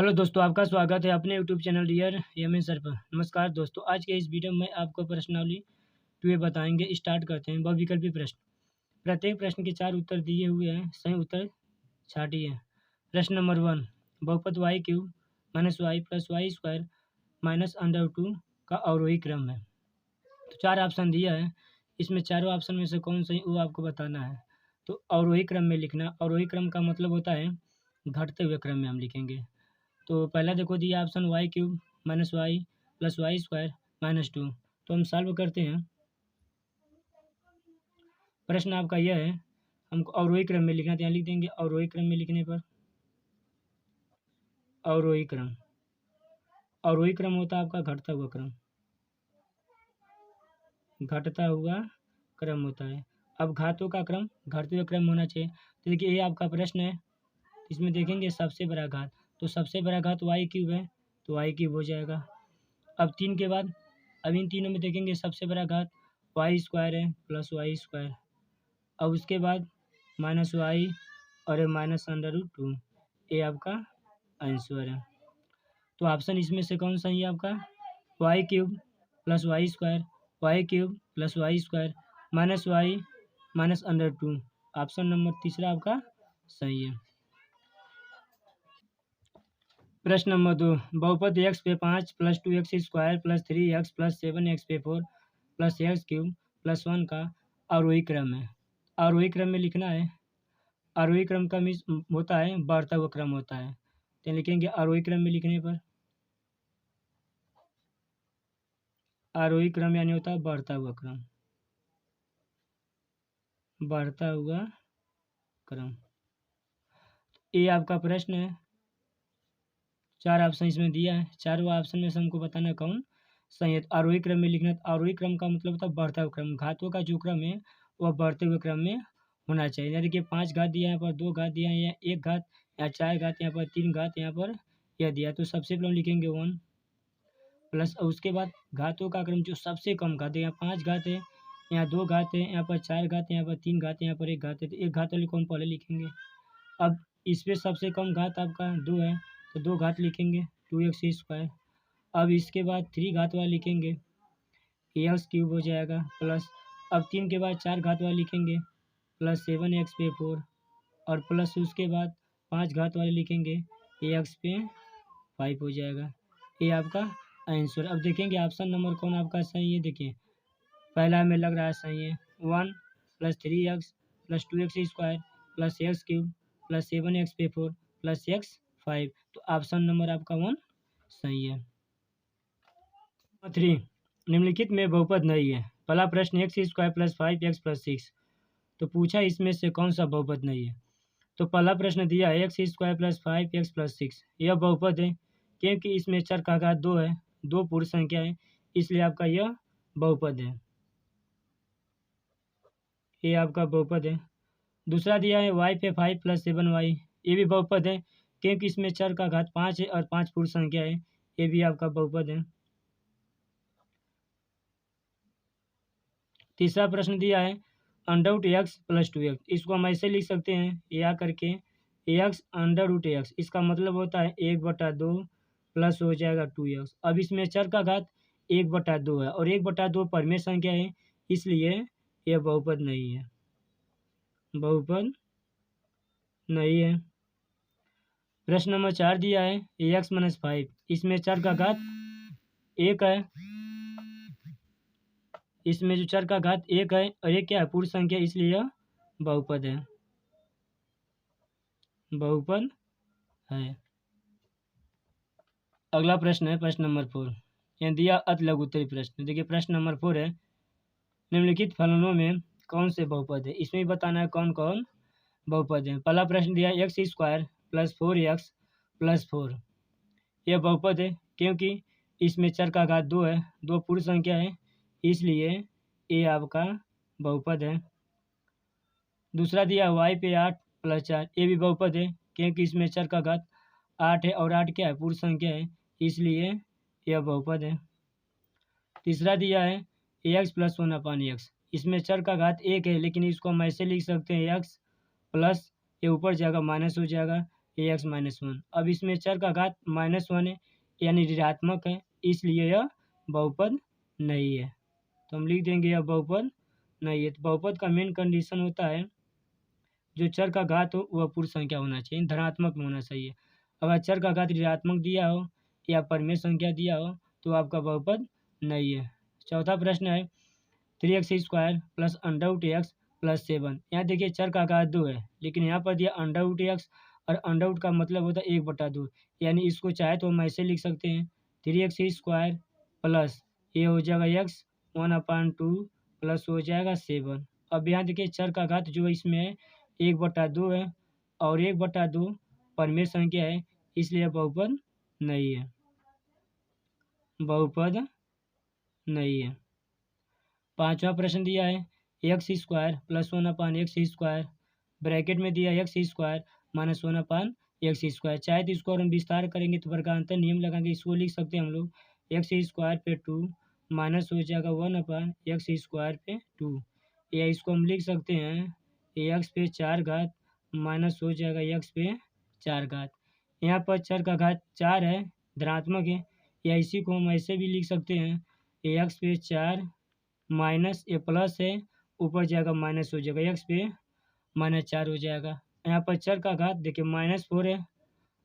Hello दोस्तों, आपका स्वागत है अपने YouTube channel dear Yaman sir पर। नमस्कार दोस्तों, आज के इस वीडियो में आपको प्रश्नावली 2 बताएंगे। स्टार्ट करते हैं। बहुविकल्पी प्रश्न। प्रत्येक प्रश्न के 4 उत्तर दिए हुए हैं, सही उत्तर छाटिए। प्रश्न नंबर 1, बहुपद y cube minus y plus y square minus under 2 का अवरोही क्रम है। तो 4 ऑप्शन दिया है, इसमें चारों ऑप्शन में से कौन सही वो आपको बताना है। तो अवरोही क्रम में लिखना। अवरोही क्रम का मतलब होता है घटते हुए क्रम में हम लिखेंगे। तो पहला देखो दिया option y cube minus y plus y square minus 2। तो हम सॉल्व करते हैं। प्रश्न आपका यह है, हमको अवरोही क्रम में लिखना। तो यहाँ लिख देंगे अवरोही क्रम में। लिखने पर अवरोही क्रम, अवरोही क्रम होता है आपका घटता हुआ क्रम, घटता हुआ क्रम होता है। अब घातों का क्रम घटते हुए क्रम होना चाहिए। तो देखिए ये आपका प्रश्न है, इसमें देखेंगे सबसे बड़ा घात। तो सबसे बड़ा घात वाई क्यूब है, तो वाई क्यूब हो जाएगा। अब 3 के बाद अब इन तीनों में देखेंगे सबसे बड़ा घात वाई स्क्वायर है प्लस वाई स्क्वायर। अब उसके बाद माइनस वाई और माइनस अंडर रूट 2। ये आपका आंसर है। तो ऑप्शन इसमें से कौन सा है आपका? Y cube plus y square, y cube plus y square minus y minus under 2। Option number तीसरा आपका सही है। प्रश्न नंबर 2, बहुपद एक्स पे 5 plus 2x square plus 3x plus 7x पे 4 प्लस एक्स क्यूब प्लस 1 का आरोही क्रम है। आरोही क्रम में लिखना है। आरोही क्रम का मीन्स होता है बढ़ता हुआ क्रम होता है। तो लिखेंगे आरोही क्रम में। लिखने पर आरोही क्रम यानी होता है बढ़ता हुआ क्रम, बढ़ता हुआ क्रम। ये आपका प्रश्न है। 4 ऑप्शन इसमें दिया है, चारों ऑप्शन में से हमको बताना है कौन सही है। तो आरोही क्रम में लिखना। आरोही क्रम का मतलब होता है बढ़ता हुआ क्रम। घातों का जो क्रम है वह बढ़ते हुए क्रम में होना चाहिए। यानी कि 5 घात दिया है, यहाँ पर 2 घात दिया है, या 1 घात, या 4 घात, यहाँ पर 3 घात, यहाँ पर यह दिया। तो सबसे पहले हम लिखेंगे 1 प्लस, और उसके बाद घातों का क्रम जो सबसे कम घात है, यहाँ 5 घात है, यहाँ 2 घात है, यहाँ पर 4 घात है, यहाँ पर 3 घात है, यहाँ पर 1 घात है। तो 1 घात वाले को हम पहले लिखेंगे। अब इस पे सबसे कम घात आपका 2 है, तो 2 घात लिखेंगे 2x स्क्वायर। अब इसके बाद 3 घात वाला लिखेंगे, एक्स क्यूब हो जाएगा प्लस। अब 3 के बाद 4 घात वाला लिखेंगे प्लस 7x पे 4, और प्लस उसके बाद 5 घात वाले लिखेंगे एक्स पे 5 हो जाएगा। ये आपका आंसर। अब देखेंगे ऑप्शन नंबर कौन आपका सही है। देखिए पहला हमें लग रहा है सही है। 1 plus 3x plus 2x square plus x cube plus 7x पे 4 प्लस x 5। तो ऑप्शन नंबर आपका 1 सही है। 3, निम्नलिखित में बहुपद नहीं है। पहला प्रश्न x square plus 5x plus 6। तो पूछा इसमें से कौन सा बहुपद नहीं है। तो पहला प्रश्न दिया है x square plus 5x plus 6, यह बहुपद है क्योंकि इसमें चर का घात 2 है, 2 पूर्ण संख्या है, इसलिए आपका यह बहुपद है। ये आपका बहुपद है। दूसरा दिया है वाई पे 5 प्लस 7y, ये भी बहुपद है क्योंकि इसमें चर का घात 5 है और 5 पूर्ण संख्या है, ये भी आपका बहुपद है। तीसरा प्रश्न दिया है under root x plus 2x, इसको हम ऐसे लिख सकते हैं या करके एक्स अंडर रूट एक्स, इसका मतलब होता है 1/2 प्लस हो जाएगा 2x। अब इसमें चर का घात 1/2 है और 1/2 परिमेय संख्या है, इसलिए यह बहुपद नहीं है, बहुपद नहीं है। प्रश्न नंबर 4 दिया है एक्स माइनस 5, इसमें चर का घात 1 है, इसमें जो चर का घात 1 है और ये क्या है पूर्ण संख्या, इसलिए यह बहुपद है, बहुपद है। अगला प्रश्न है प्रश्न नंबर 4, यह दिया अति लघु उत्तरीय प्रश्न। देखिए प्रश्न नंबर 4 है निम्नलिखित फलनों में कौन से बहुपद है, इसमें भी बताना है कौन कौन बहुपद है। पहला प्रश्न दिया x square plus 4x plus 4, यह बहुपद है क्योंकि इसमें चर का घात 2 है, 2 पूर्ण संख्या है, इसलिए ये आपका बहुपद है। दूसरा दिया y पे 8 प्लस 4, ये भी बहुपद है क्योंकि इसमें चर का घात 8 है और 8 क्या है पूर्ण संख्या है, इसलिए यह बहुपद है। तीसरा दिया है एक्स प्लस 1/x, इसमें चर का घात 1 है, लेकिन इसको हम ऐसे लिख सकते हैं एक्स प्लस, ये ऊपर जाएगा माइनस हो जाएगा, ax माइनस वन। अब इसमें चर का घात -1 है यानी ऋणात्मक है, इसलिए यह बहुपद नहीं है। तो हम लिख देंगे यह बहुपद नहीं है। तो बहुपद का मेन कंडीशन होता है जो चर का घात हो वह पूर्ण संख्या होना चाहिए, धनात्मक में होना चाहिए। अगर चर का घात ऋणात्मक दिया हो या परिमेय संख्या दिया हो तो आपका बहुपद नहीं है। चौथा प्रश्न है 3x² प्लस √x प्लस 7। यहाँ देखिए चर का घात 2 है, लेकिन यहाँ पर दिया √x और अंडर का मतलब होता है 1/2, यानी इसको चाहे तो हम ऐसे लिख सकते हैं 3x² प्लस ये हो जाएगा x 1/2 प्लस हो जाएगा 7। अब यहाँ देखिए चर का घात जो इसमें है 1/2 है और 1/2 परिमेय संख्या है, इसलिए बहुपद नहीं है, बहुपद नहीं है। पांचवा प्रश्न दिया है x² प्लस 1/x², ब्रैकेट में दिया x² माइनस 1/x²। चाहे तो इसको और हम विस्तार करेंगे तो वर्गांतर नियम लगाएंगे, इसको लिख सकते हैं हम लोग x² पे 2 माइनस हो जाएगा 1/x² पे 2, या इसको हम लिख सकते हैं x पे 4 घात माइनस हो जाएगा x पे 4 घात। यहाँ पर चर का घात 4 है, धनात्मक है, या इसी को हम ऐसे भी लिख सकते हैं x पे 4 माइनस ये प्लस है, ऊपर जाएगा माइनस हो जाएगा x पे -4 हो जाएगा। यहाँ पर चर का घात देखिए -4 है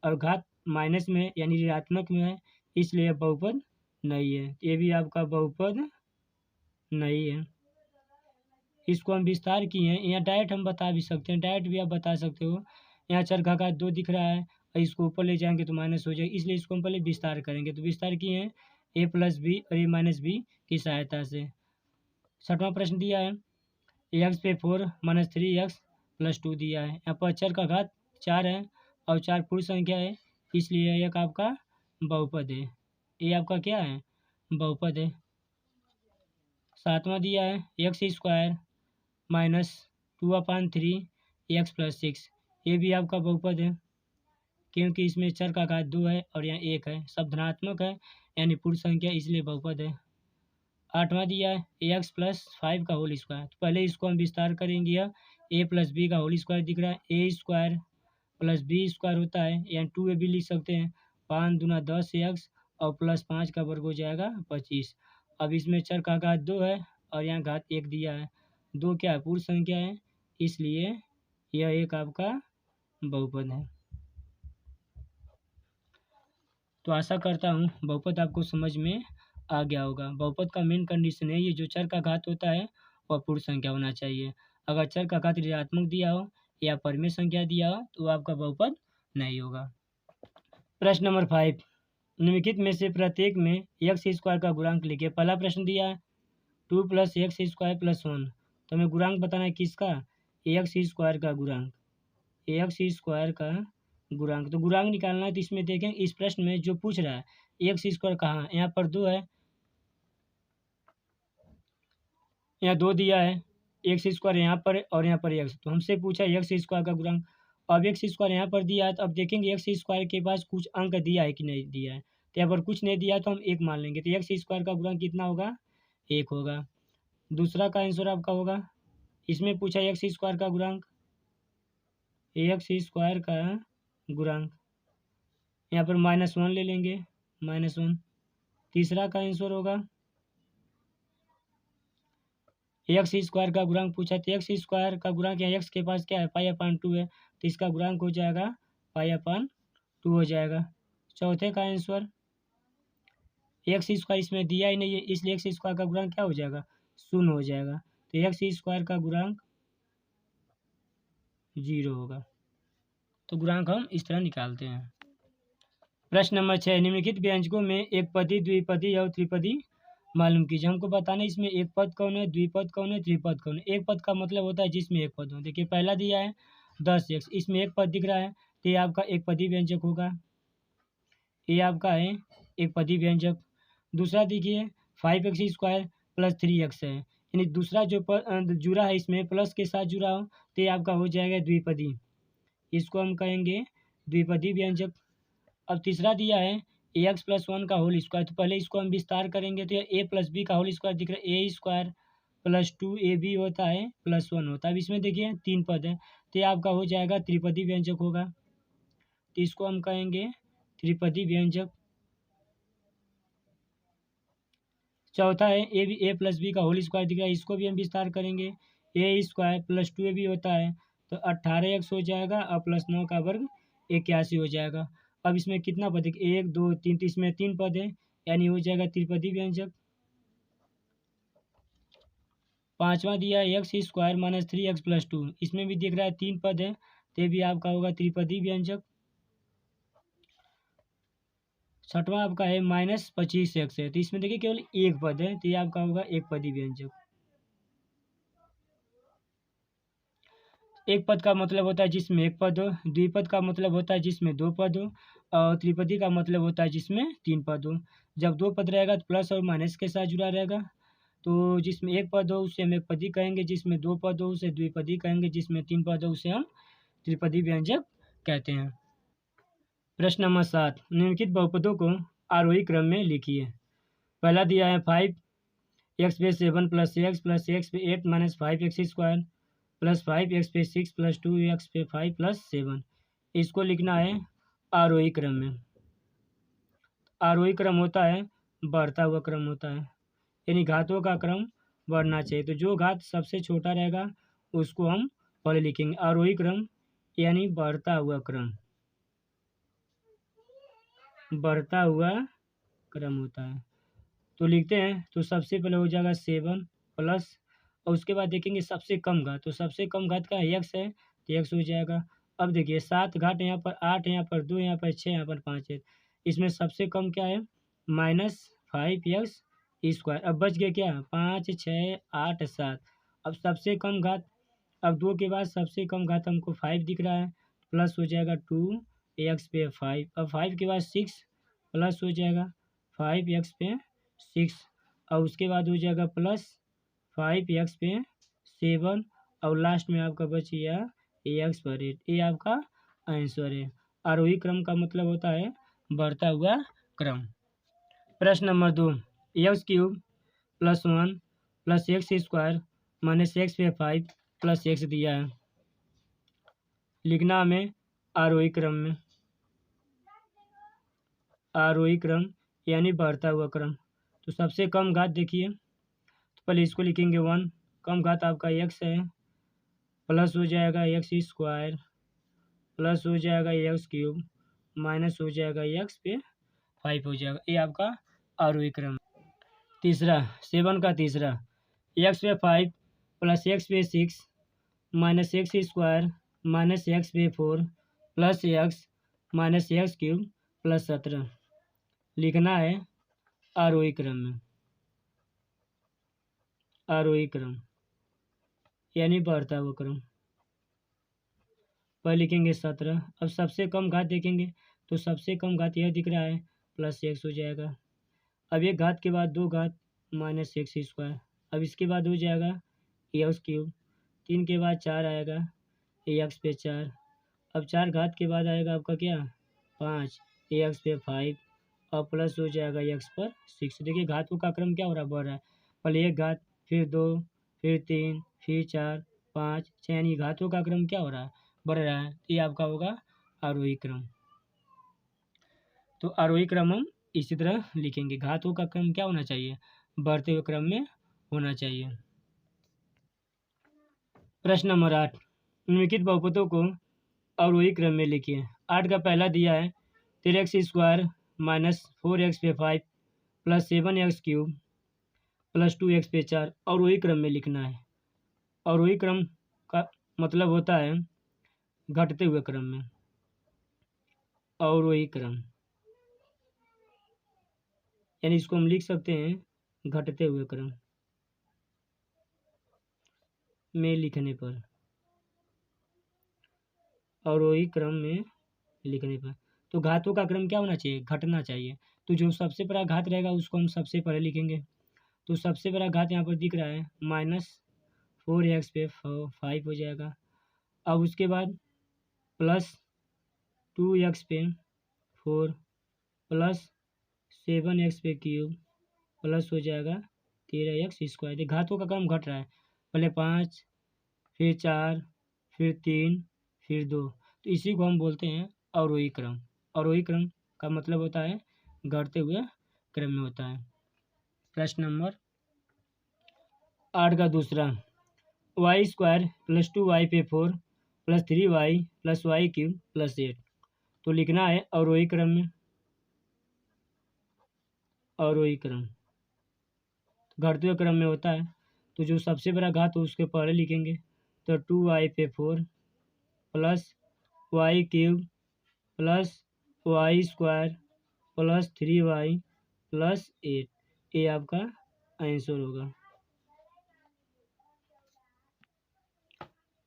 और घात माइनस में यानी ऋणात्मक में है, इसलिए बहुपद नहीं है। ये भी आपका बहुपद नहीं है। इसको हम विस्तार किए हैं, यहाँ डायरेक्ट हम बता भी सकते हैं, डायरेक्ट भी आप बता सकते हो। यहाँ चर का घात 2 दिख रहा है और इसको ऊपर ले जाएंगे तो माइनस हो जाएगा, इसलिए इसको हम पहले विस्तार करेंगे। तो विस्तार किए हैं a + b और a - b की सहायता से। छठवां प्रश्न दिया है x पे 4 माइनस 3x प्लस 2 दिया है। यहाँ पर चर का घात 4 है और 4 पूर्ण संख्या है, इसलिए एक आपका बहुपद है। ये आपका क्या है? बहुपद है। सातवां दिया है x² माइनस 2/3 x प्लस 6, ये भी आपका बहुपद है क्योंकि इसमें चर का घात 2 है और यहाँ 1 है, सब धनात्मक है यानी पूर्ण संख्या, इसलिए बहुपद है। आठवां दिया है x प्लस 5 का होल स्क्वायर। तो पहले इसको हम विस्तार करेंगे, यह a + b का होल स्क्वायर दिख रहा है, a² प्लस b² होता है, यानी 2ab लिख सकते हैं। 5 दूना 10x और प्लस 5 का वर्ग हो जाएगा 25। अब इसमें चर का घात 2 है और यहाँ घात 1 दिया है, 2 क्या है? पूर्ण संख्या है, इसलिए यह एक आपका बहुपद है। तो आशा करता हूँ बहुपद आपको समझ में आ गया होगा। बहुपद का मेन कंडीशन है ये जो चर का घात होता है वह पूर्ण संख्या होना चाहिए। अगर चर का घात ऋणात्मक दिया हो या परिमेय संख्या दिया हो तो आपका बहुपद नहीं होगा। प्रश्न नंबर 5, निम्नलिखित में से प्रत्येक में x² का गुणांक लिखिए। पहला प्रश्न दिया है 2 + x² + 1, तो हमें गुणांक बताना है किसका? x² का गुणांक, x² का गुणांक। तो गुणांक निकालना है तो इसमें देखें इस प्रश्न में जो पूछ रहा है x² कहाँ है, यहाँ पर 2 है, यहाँ 2 दिया है, x² यहाँ पर और यहाँ पर x, तो हमसे पूछा x² का गुणांक। अब x² यहाँ पर दिया है तो अब देखेंगे x² के पास कुछ अंक दिया है कि नहीं दिया है, तो यहाँ पर कुछ नहीं दिया तो हम 1 मान लेंगे, तो x² का गुणांक कितना होगा? 1 होगा। दूसरा का आंसर आपका होगा, इसमें पूछा x² का गुणांक, x² का गुणांक, यहाँ पर -1 ले लेंगे, -1। तीसरा का आंसर होगा x² का गुणांक पूछा, तो x² का गुणांक यहाँ x के पास क्या है? π/2 है, तो इसका गुणांक हो जाएगा π/2 हो जाएगा। चौथे का आंसर x² इसमें दिया ही नहीं है, इसलिए x² का गुणांक क्या हो जाएगा? 0 हो जाएगा, तो x² का गुणांक 0 होगा। तो गुणांक हम इस तरह निकालते हैं। प्रश्न नंबर 6, निम्नलिखित व्यंजकों में एक पदी, द्विपदी और त्रिपदी मालूम कीजिए। हमको बताना है इसमें एक पद कौन है, द्विपद कौन है, त्रिपद कौन है। एक पद का मतलब होता है जिसमें एक पद हो। देखिए पहला दिया है 10x, इसमें एक पद दिख रहा है तो ये आपका एक पदी व्यंजक होगा, ये आपका है एक पदी व्यंजक। दूसरा देखिए 5x² + 3x है, यानी दूसरा जो जुड़ा है इसमें प्लस के साथ जुड़ा हो तो ये आपका हो जाएगा द्विपदी, इसको हम कहेंगे द्विपदी व्यंजक। अब तीसरा दिया है x + 1 का होल स्क्वायर, तो पहले इसको हम विस्तार करेंगे तो a + b का होल स्क्वायर दिख रहा है, a² + 2ab होता है +1 होता है। अब इसमें देखिए 3 पद है तो ये आपका हो जाएगा त्रिपदी व्यंजक होगा। इसको हम कहेंगे त्रिपदी व्यंजक। चौथा है ए प्लस बी का होल स्क्वायर दिख रहा है, इसको भी हम विस्तार करेंगे। ए स्क्वायर प्लस 2 भी होता है तो 18x हो जाएगा और प्लस 9 का वर्ग 81 हो जाएगा। अब इसमें कितना पद है, 1 2 3, तो इसमें 3 पद है, यानी हो जाएगा त्रिपदी व्यंजक। पांचवा दिया है x square minus 3x plus 2, इसमें भी दिख रहा है 3 पद है, तो भी आपका होगा त्रिपदी व्यंजक। छठवां आपका है माइनस 25x है, तो इसमें देखिए केवल एक पद है, तो ये आपका होगा एक पदी व्यंजक। एक पद का मतलब होता है जिसमें एक पद हो, द्विपद का मतलब होता है जिसमें दो पद हो, और त्रिपदी का मतलब होता है जिसमें 3 पद हो। जब दो पद रहेगा तो प्लस और माइनस के साथ जुड़ा रहेगा, तो जिसमें एक पद हो उसे हम एक पदी कहेंगे, जिसमें दो पद हो उसे द्विपदी कहेंगे, जिसमें 3 पद हो उसे हम त्रिपदी व्यंजक कहते हैं। प्रश्न नंबर 7, निम्नलिखित बहुपदों को आरोही क्रम में लिखिए। पहला दिया है 5x पे 7 प्लस एक्स पे 8 minus 5x square plus 5x पे 6 प्लस 2x पे 5 प्लस 7, इसको लिखना है आरोही क्रम में। आरोही क्रम होता है बढ़ता हुआ क्रम होता है, यानी घातों का क्रम बढ़ना चाहिए, तो जो घात सबसे छोटा रहेगा उसको हम पहले लिखेंगे। आरोही क्रम यानी बढ़ता हुआ क्रम, बढ़ता हुआ क्रम होता है। तो लिखते हैं, तो सबसे पहले हो जाएगा 7 प्लस, और उसके बाद देखेंगे सबसे कम घात, तो सबसे कम घात का एक्स है तो एक्स हो जाएगा। अब देखिए 7 घाट यहाँ पर 8, यहाँ पर 2, यहाँ पर 6, यहाँ पर 5 है, इसमें सबसे कम क्या है -5x स्क्वायर। अब बच गया क्या 5 6 8 7। अब सबसे कम घात, अब 2 के बाद सबसे कम घात हमको 5 दिख रहा है, प्लस हो जाएगा 2x पे 5, अब 5 के बाद 6 प्लस हो जाएगा 5x पे 6, और उसके बाद हो जाएगा प्लस 5x पे 7, और लास्ट में आपका बच गया x पर 8। ये आपका आंसर है। आरोही क्रम का मतलब होता है बढ़ता हुआ क्रम। प्रश्न number 2, x cube plus 1 plus x square minus x पे 5 प्लस एक्स दिया है, लिखना हमें आरोही क्रम में। आरोही क्रम यानी बढ़ता हुआ क्रम, तो सबसे कम घात देखिए, तो पहले इसको लिखेंगे 1, कम घात आपका x है, प्लस हो जाएगा एक्स स्क्वायर प्लस हो जाएगा एक्स क्यूब माइनस हो जाएगा x पे 5 हो जाएगा, ये आपका आरोही क्रम। तीसरा 7 का तीसरा, x पे 5 प्लस एक्स पे 6 minus x square minus x पे 4 plus x minus x cube plus 17, लिखना है आरोही क्रम में। आरोही क्रम यानी बढ़ता हुआ क्रम, पर लिखेंगे 17। अब सबसे कम घात देखेंगे, तो सबसे कम घात यह दिख रहा है प्लस एक्स हो जाएगा। अब एक घात के बाद दो घात माइनस एक्स स्क्वायर, अब इसके बाद हो जाएगा एक्स क्यूब, 3 के बाद 4 आएगा एक्स पे 4, अब 4 घात के बाद आएगा आपका क्या 5 एक्स पे 5, और प्लस हो जाएगा एक्स पर 6। देखिए घातों का क्रम क्या हो रहा है, बढ़ रहा है, पहले एक घात फिर 2 फिर 3 फिर 4 5 6, यानी घातों का क्रम क्या हो रहा है, बढ़ रहा है, तो ये आपका होगा आरोही क्रम। तो आरोही क्रम हम इसी तरह लिखेंगे, घातों का क्रम क्या होना चाहिए, बढ़ते हुए क्रम में होना चाहिए। प्रश्न नंबर 8, निम्नलिखित बहुपदों को अवरोही क्रम में लिखिए। 8 का पहला दिया है 3x स्क्वायर माइनस 4x पे 5 plus 7x cube plus 2x पे 4, अवरोही क्रम में लिखना है। अवरोही क्रम का मतलब होता है घटते हुए क्रम में। अवरोही क्रम यानी इसको हम लिख सकते हैं घटते हुए क्रम में लिखने पर, अवरोही क्रम में लिखने पर। तो घातों का क्रम क्या होना चाहिए, घटना चाहिए, तो जो सबसे बड़ा घात रहेगा उसको हम सबसे पहले लिखेंगे। तो सबसे बड़ा घात यहाँ पर दिख रहा है -4x पे 5 हो जाएगा, अब उसके बाद प्लस 2x पे 4 प्लस 7x पे क्यूब प्लस हो जाएगा 13x स्क्वायर। घातों का क्रम घट रहा है, पहले 5 फिर 4 फिर 3 फिर 2, तो इसी को हम बोलते हैं अवरोही क्रम। अवरोही क्रम का मतलब होता है घटते हुए क्रम में होता है। प्रश्न नंबर 8 का दूसरा, वाई स्क्वायर प्लस 2y पे 4 plus 3y plus y cube plus 8, तो लिखना है अवरोही क्रम में। अवरोही क्रम घटते हुए क्रम में होता है, तो जो सबसे बड़ा घात हो उसके पहले लिखेंगे। तो 2y पे 4 plus y cube plus y square plus 3y plus 8, ये आपका आंसर होगा।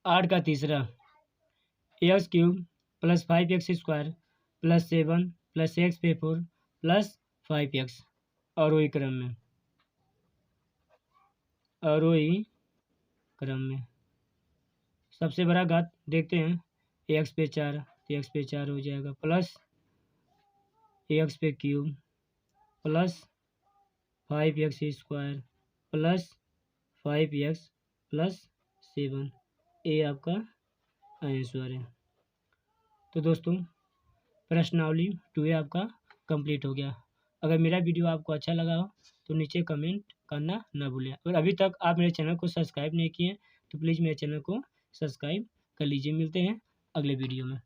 8 का तीसरा, x cube plus 5x square plus 7 plus x पे 4 प्लस 5x, अवरोही क्रम में। अवरोही क्रम में सबसे बड़ा घात देखते हैं, एक्स पे 4, तो एक्स पे 4 हो जाएगा, प्लस एक्स पे cube plus 5x square plus 5x plus 7, ये आपका आंसर है। तो दोस्तों प्रश्नावली 2 आपका कंप्लीट हो गया। अगर मेरा वीडियो आपको अच्छा लगा हो तो नीचे कमेंट करना ना भूलें, और अभी तक आप मेरे चैनल को सब्सक्राइब नहीं किए तो प्लीज़ मेरे चैनल को सब्सक्राइब कर लीजिए। मिलते हैं अगले वीडियो में।